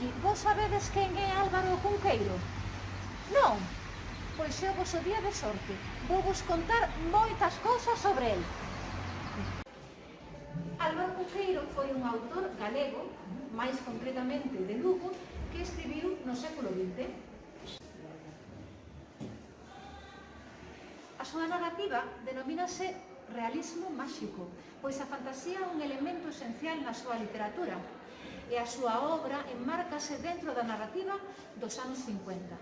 Miki, vos sabedes quen é Álvaro Cunqueiro? Non? Pois é o vosso día de sorte. Vou vos contar moitas cousas sobre el. Álvaro Cunqueiro foi un autor galego, máis concretamente de Lugo, que escribiu no século XX. A súa narrativa denomínase realismo máxico, pois a fantasía é un elemento esencial na súa literatura, e a súa obra enmárcase dentro da narrativa dos anos 50.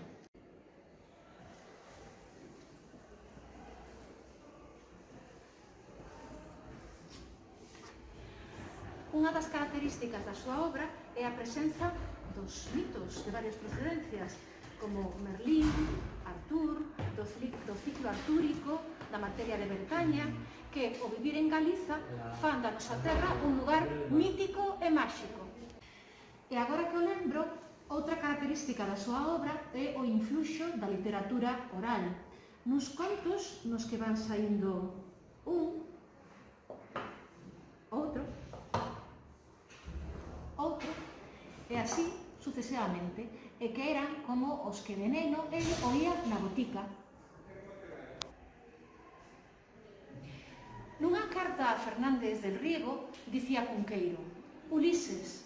Unha das características da súa obra é a presenza dos mitos de varias procedencias, como Merlín, Artur, do ciclo artúrico, da materia de Bretaña, que, ao vivir en Galiza, fan da nosa terra un lugar mítico e máxico. E agora que o lembro, outra característica da súa obra é o influxo da literatura oral, nuns contos nos que van saindo un, outro, e así sucesivamente, e que eran como os que de neno el oía na botica. Nunha carta a Fernández del Riego dicía Cunqueiro: Ulises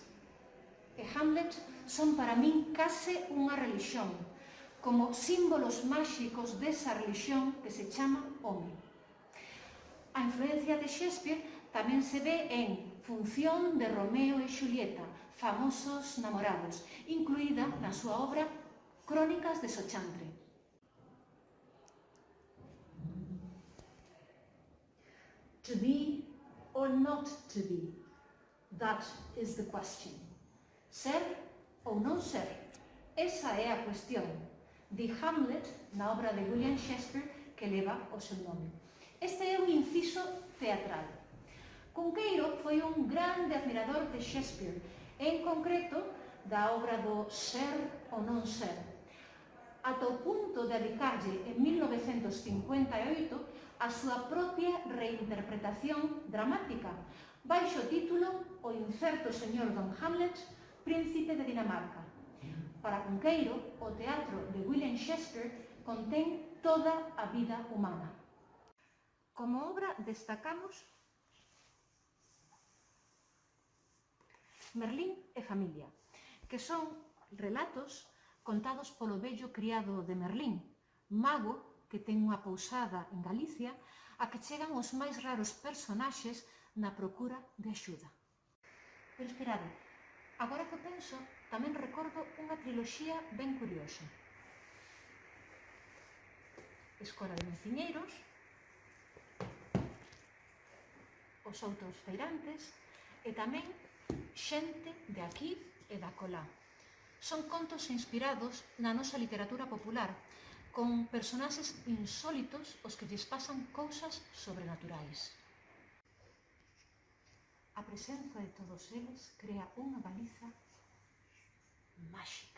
e Hamlet son para min case unha religión, como símbolos máxicos desa religión que se chama home. A influencia de Shakespeare tamén se ve en Función de Romeo e Xulieta, famosos namorados, incluída na súa obra Crónicas de Sochantre. To be or not to be? That is the question. Ser ou non ser? Esa é a cuestión. Di Hamlet na obra de William Shakespeare que leva o seu nome. Este é un inciso teatral. Cunqueiro foi un grande admirador de Shakespeare, en concreto da obra do Ser ou non ser, ata o punto de dedicarlle en 1958 a súa propia reinterpretación dramática, baixo o título O incerto señor Don Hamlet, príncipe de Dinamarca. Para Cunqueiro, o teatro de William Shakespeare contén toda a vida humana. Como obra destacamos Merlín e familia, que son relatos contados polo vello criado de Merlín, mago que ten unha pousada en Galicia a que chegan os máis raros personaxes na procura de axuda. Pero esperade, agora que penso, tamén recordo unha triloxía ben curiosa. Escola de Meciñeiros, Os outros feirantes e tamén Xente de aquí e da colá. Son contos inspirados na nosa literatura popular, con personaxes insólitos os que lles pasan cousas sobrenaturais. A presenza de todos eles crea unha Galiza máxica.